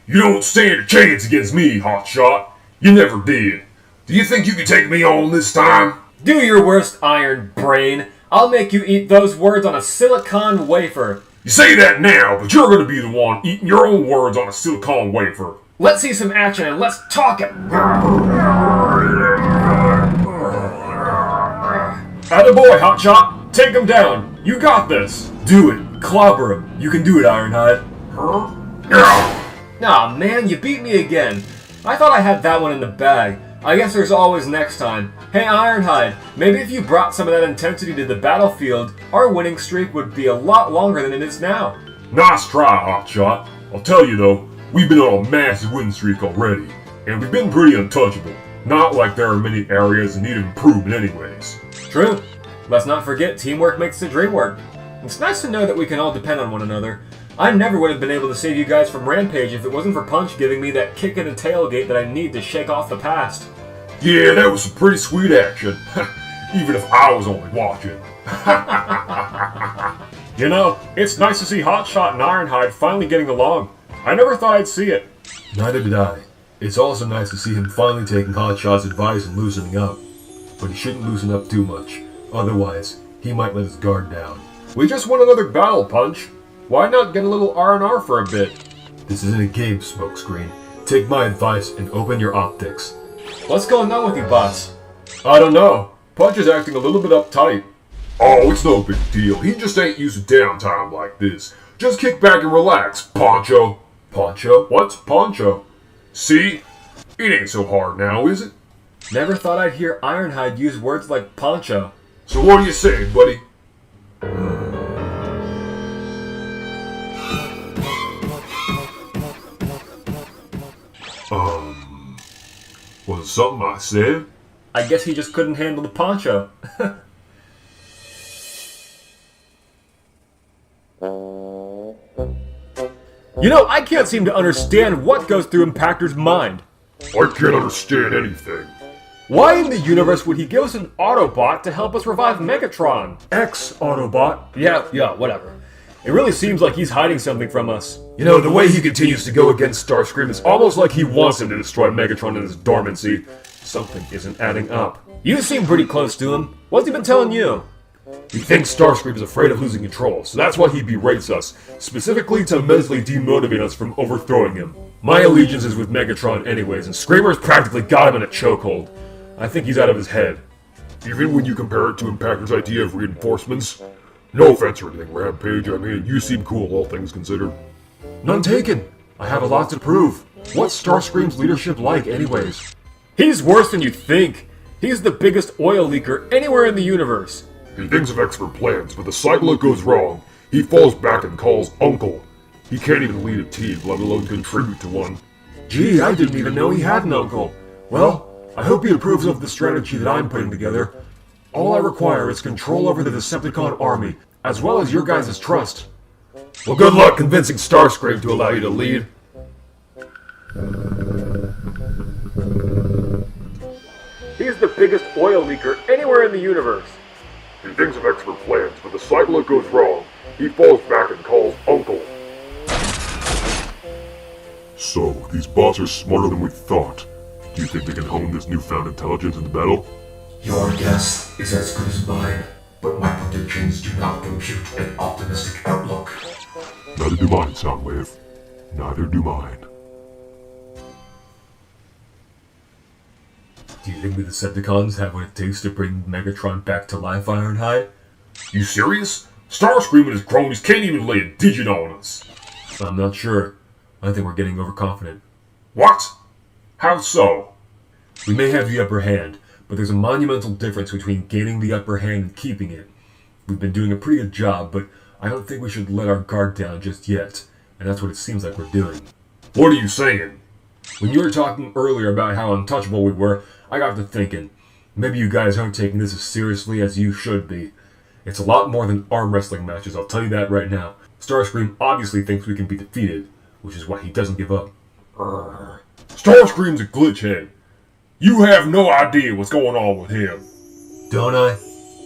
You don't stand a chance against me, Hotshot. You never did. Do you think you can take me on this time? Do your worst, Iron Brain. I'll make you eat those words on a silicon wafer. You say that now, but you're going to be the one eating your own words on a silicon wafer. Let's see some action and let's talk it. Attaboy, Hotshot. Take him down. You got this. Do it. Clobber him. You can do it, Ironhide. Aw, man, you beat me again. I thought I had that one in the bag. I guess there's always next time. Hey, Ironhide, maybe if you brought some of that intensity to the battlefield, our winning streak would be a lot longer than it is now. Nice try, Hotshot. I'll tell you though, we've been on a massive win streak already, and we've been pretty untouchable. Not like there are many areas in need of improvement anyways. True. Let's not forget, teamwork makes the dream work. It's nice to know that we can all depend on one another. I never would have been able to save you guys from Rampage if it wasn't for Punch giving me that kick in the tailgate that I need to shake off the past. Yeah, that was some pretty sweet action. Even if I was only watching. You know, it's nice to see Hotshot and Ironhide finally getting along. I never thought I'd see it. Neither did I. It's also nice to see him finally taking Hotshot's advice and loosening up. But he shouldn't loosen up too much. Otherwise, he might let his guard down. We just won another battle, Punch. Why not get a little R&R for a bit? This isn't a game, Smokescreen. Take my advice and open your optics. What's going on with you, boss? I don't know. Punch is acting a little bit uptight. Oh, it's no big deal. He just ain't used to downtime like this. Just kick back and relax, Poncho. Poncho? What's Poncho? See? It ain't so hard now, is it? Never thought I'd hear Ironhide use words like Poncho. So what are you saying, buddy? Was it something I said? I guess he just couldn't handle the poncho. You know, I can't seem to understand what goes through Impactor's mind. I can't understand anything. Why in the universe would he give us an Autobot to help us revive Megatron? Ex-Autobot? Yeah, whatever. It really seems like he's hiding something from us. You know, the way he continues to go against Starscream is almost like he wants him to destroy Megatron in his dormancy. Something isn't adding up. You seem pretty close to him. What's he been telling you? He thinks Starscream is afraid of losing control, so that's why he berates us, specifically to mentally demotivate us from overthrowing him. My allegiance is with Megatron anyways, and Screamer's practically got him in a chokehold. I think he's out of his head. Even when you compare it to Impactor's idea of reinforcements? No offense or anything, Rampage, I mean, you seem cool, all things considered. None taken. I have a lot to prove. What's Starscream's leadership like, anyways? He's worse than you think. He's the biggest oil leaker anywhere in the universe. He thinks of expert plans, but the cycle goes wrong. He falls back and calls Uncle. He can't even lead a team, let alone contribute to one. Gee, I didn't even know he had an uncle. Well, I hope he approves of the strategy that I'm putting together. All I require is control over the Decepticon army, as well as your guys' trust. Well, good luck convincing Starscream to allow you to lead. He's the biggest oil leaker anywhere in the universe. He thinks of expert plans, but the cycle goes wrong. He falls back and calls Uncle. So, these bots are smarter than we thought. Do you think they can hone this newfound intelligence in the battle? Your guess is as good as mine, but my predictions do not compute an optimistic outlook. Neither do mine, Soundwave. Neither do mine. Do you think the Decepticons have what it takes to bring Megatron back to life, Ironhide? You serious? Starscream and his cronies can't even lay a digit on us. I'm not sure. I think we're getting overconfident. What? How so? We may have the upper hand, but there's a monumental difference between gaining the upper hand and keeping it. We've been doing a pretty good job, but I don't think we should let our guard down just yet, and that's what it seems like we're doing. What are you saying? When you were talking earlier about how untouchable we were, I got to thinking, maybe you guys aren't taking this as seriously as you should be. It's a lot more than arm wrestling matches, I'll tell you that right now. Starscream obviously thinks we can be defeated. which is why he doesn't give up. Starscream's a glitchhead. You have no idea what's going on with him. Don't I?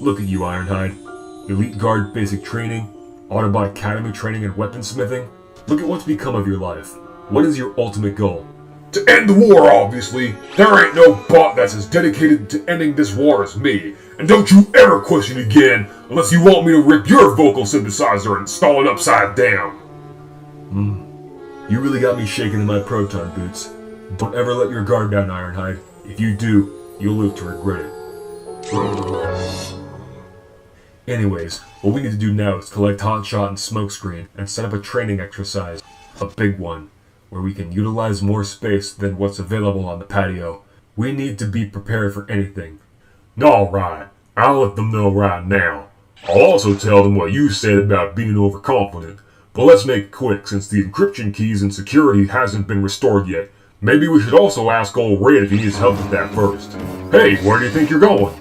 Look at you, Ironhide. Elite Guard basic training, Autobot Academy training and weaponsmithing. Look at what's become of your life. What is your ultimate goal? To end the war, obviously. There ain't no bot that's as dedicated to ending this war as me. And don't you ever question again, unless you want me to rip your vocal synthesizer and install it upside down. You really got me shaking in my proton boots. Don't ever let your guard down, Ironhide. If you do, you'll live to regret it. Anyways, what we need to do now is collect Hotshot and Smokescreen and set up a training exercise. A big one, where we can utilize more space than what's available on the patio. We need to be prepared for anything. Alright, I'll let them know right now. I'll also tell them what you said about being overconfident. But let's make it quick, since the encryption keys and security hasn't been restored yet. Maybe we should also ask old Red if he needs help with that first. Hey, where do you think you're going?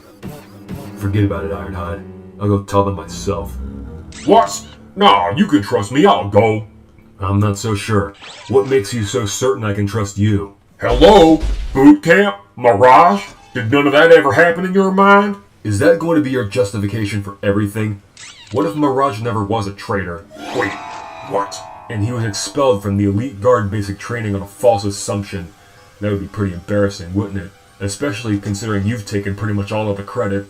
Forget about it, Ironhide. I'll go tell them myself. What? Nah, you can trust me, I'll go. I'm not so sure. What makes you so certain I can trust you? Hello? Boot camp? Mirage? Did none of that ever happen in your mind? Is that going to be your justification for everything? What if Mirage never was a traitor? Wait, what? And he was expelled from the Elite Guard basic training on a false assumption? That would be pretty embarrassing, wouldn't it? Especially considering you've taken pretty much all of the credit.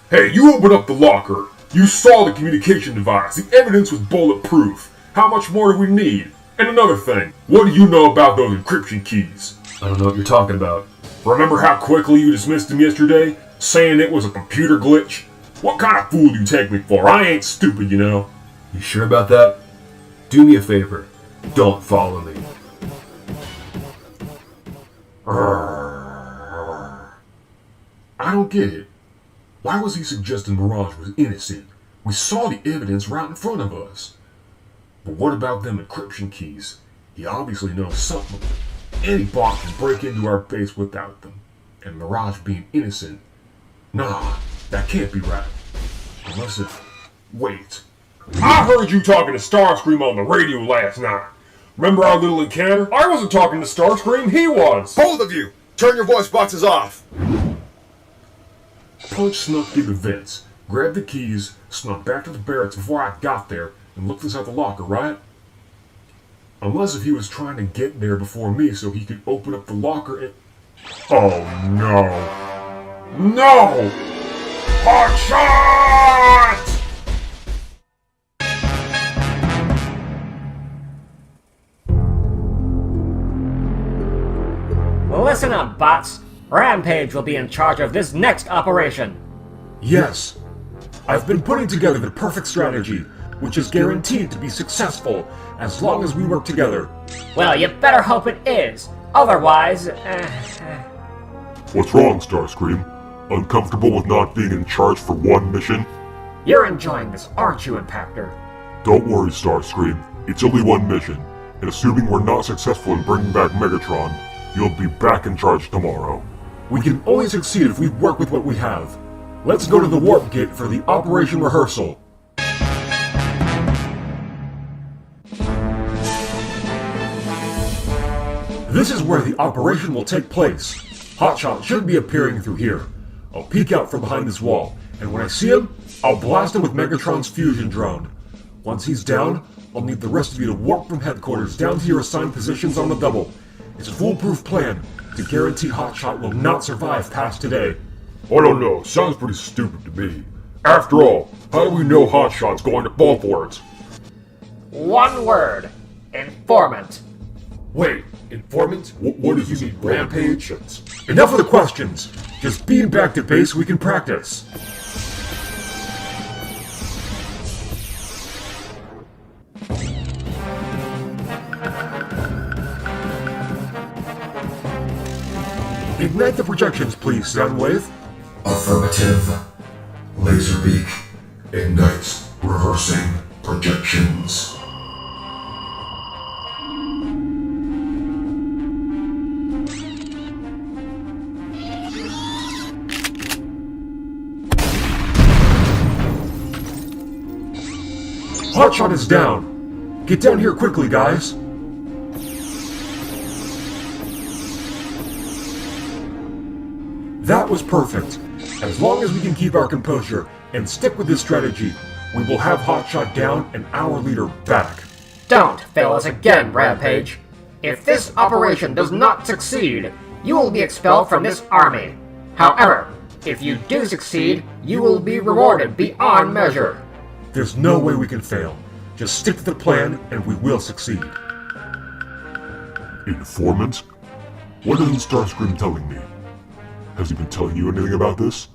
Hey, you open up the locker. You saw the communication device. The evidence was bulletproof. How much more do we need? And another thing, what do you know about those encryption keys? I don't know what you're talking about. Remember how quickly you dismissed them yesterday? Saying it was a computer glitch? What kind of fool do you take me for? I ain't stupid, you know. You sure about that? Do me a favor. Don't follow me. I don't get it. Why was he suggesting Mirage was innocent? We saw the evidence right in front of us. But what about them encryption keys? He obviously knows something. Any bot can break into our base without them. And Mirage being innocent? Nah, that can't be right. Unless if... Wait. I heard you talking to Starscream on the radio last night. Remember our little encounter? I wasn't talking to Starscream, he was. Both of you! Turn your voice boxes off! Punch snuck through the vents, grabbed the keys, snuck back to the barracks before I got there, and looked inside the locker, right? Unless if he was trying to get there before me so he could open up the locker and... Oh no! No! Hotshot! Listen up, bots. Rampage will be in charge of this next operation. Yes. I've been putting together the perfect strategy, which is guaranteed to be successful as long as we work together. Well, you better hope it is. Otherwise, What's wrong, Starscream? Uncomfortable with not being in charge for one mission? You're enjoying this, aren't you, Impactor? Don't worry, Starscream. It's only one mission, and assuming we're not successful in bringing back Megatron, you'll be back in charge tomorrow. We can only succeed if we work with what we have. Let's go to the warp gate for the operation rehearsal. This is where the operation will take place. Hotshot should be appearing through here. I'll peek out from behind this wall, and when I see him, I'll blast him with Megatron's fusion drone. Once he's down, I'll need the rest of you to warp from headquarters down to your assigned positions on the double. It's a foolproof plan to guarantee Hotshot will not survive past today. I don't know, sounds pretty stupid to me. After all, how do we know Hotshot's going to fall for it? One word. Informant. Wait, informant? What does he mean, Rampage? Enough of the questions! Just beam back to base so we can practice. Ignite the projections, please, Soundwave. Affirmative. Laserbeak. Ignite. Rehearsing. Projections. Hotshot is down. Get down here quickly, guys. That was perfect. As long as we can keep our composure and stick with this strategy, we will have Hotshot down and our leader back. Don't fail us again, Rampage. If this operation does not succeed, you will be expelled from this army. However, if you do succeed, you will be rewarded beyond measure. There's no way we can fail. Just stick to the plan and we will succeed. Informant? What isn't Starscream telling me? Has he been telling you anything about this?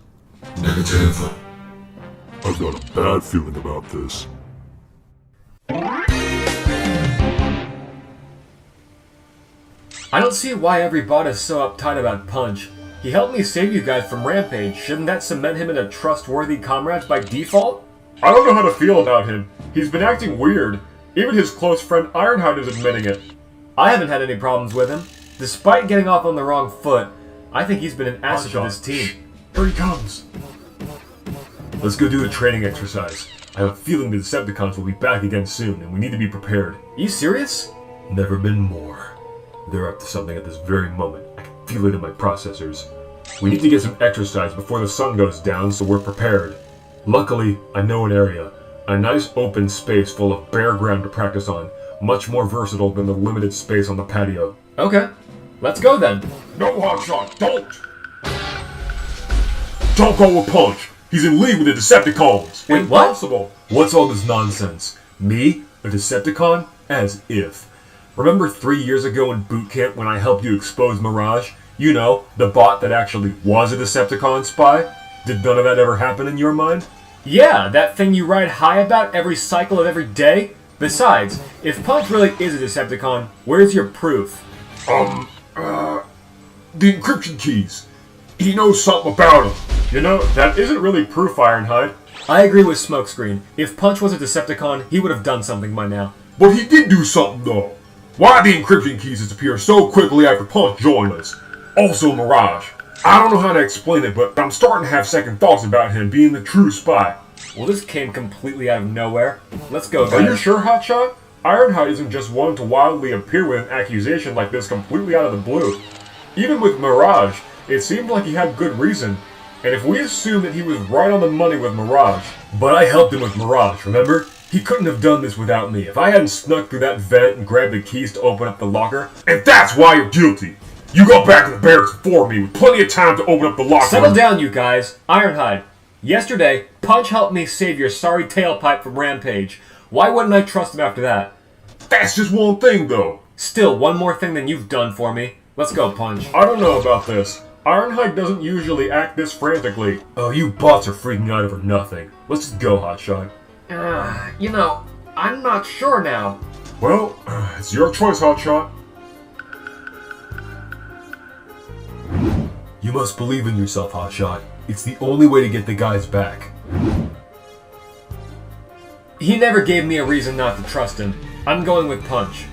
Negative. I've got a bad feeling about this. I don't see why every bot is so uptight about Punch. He helped me save you guys from Rampage. Shouldn't that cement him into trustworthy comrades by default? I don't know how to feel about him. He's been acting weird. Even his close friend Ironhide is admitting it. I haven't had any problems with him. Despite getting off on the wrong foot, I think he's been an asset to this team. Here he comes. Let's go do a training exercise. I have a feeling the Decepticons will be back again soon, and we need to be prepared. You serious? Never been more. They're up to something at this very moment. I can feel it in my processors. We need to get some exercise before the sun goes down, so we're prepared. Luckily, I know an area. A nice open space full of bare ground to practice on. Much more versatile than the limited space on the patio. Okay. Let's go then. No, Hotshot, don't! Don't go with Punch! He's in league with the Decepticons! Wait, what? Impossible! What's all this nonsense? Me? A Decepticon? As if. Remember 3 years ago in boot camp when I helped you expose Mirage? You know, the bot that actually was a Decepticon spy? Did none of that ever happen in your mind? Yeah, that thing you ride high about every cycle of every day? Besides, if Punch really is a Decepticon, where's your proof? The encryption keys. He knows something about them. You know, that isn't really proof, Ironhide. I agree with Smokescreen. If Punch was a Decepticon, he would have done something by now. But he did do something, though. Why the encryption keys disappear so quickly after Punch joined us? Also, Mirage. I don't know how to explain it, but I'm starting to have second thoughts about him being the true spy. Well, this came completely out of nowhere. Let's go, guys. Are you sure, Hotshot? Ironhide isn't just one to wildly appear with an accusation like this completely out of the blue. Even with Mirage, it seemed like he had good reason. And if we assume that he was right on the money with Mirage... But I helped him with Mirage, remember? He couldn't have done this without me. If I hadn't snuck through that vent and grabbed the keys to open up the locker... And that's why you're guilty! You got back to the barracks before me with plenty of time to open up the locker. Settle down, you guys. Ironhide. Yesterday, Punch helped me save your sorry tailpipe from Rampage. Why wouldn't I trust him after that? That's just one thing, though. Still, one more thing than you've done for me. Let's go, Punch. I don't know about this. Ironhide doesn't usually act this frantically. Oh, you bots are freaking out over nothing. Let's just go, Hotshot. You know, I'm not sure now. Well, it's your choice, Hotshot. You must believe in yourself, Hotshot. It's the only way to get the guys back. He never gave me a reason not to trust him. I'm going with Punch.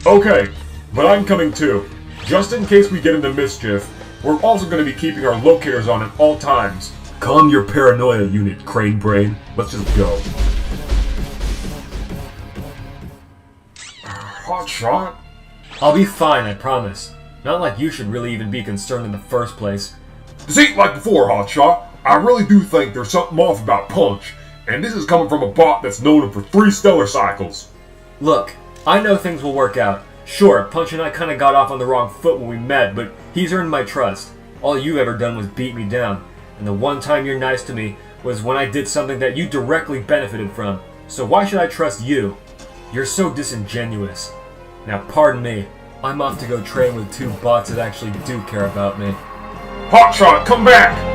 Okay, but I'm coming too. Just in case we get into mischief, we're also going to be keeping our locators on at all times. Calm your paranoia, unit, Crane Brain. Let's just go. Hotshot? I'll be fine, I promise. Not like you should really even be concerned in the first place. This ain't like before, Hotshot. I really do think there's something off about Punch. And this is coming from a bot that's known him for 3 stellar cycles. Look, I know things will work out. Sure, Punch and I kinda got off on the wrong foot when we met, but he's earned my trust. All you've ever done was beat me down. And the one time you're nice to me was when I did something that you directly benefited from. So why should I trust you? You're so disingenuous. Now pardon me, I'm off to go train with 2 bots that actually do care about me. Hotshot, come back!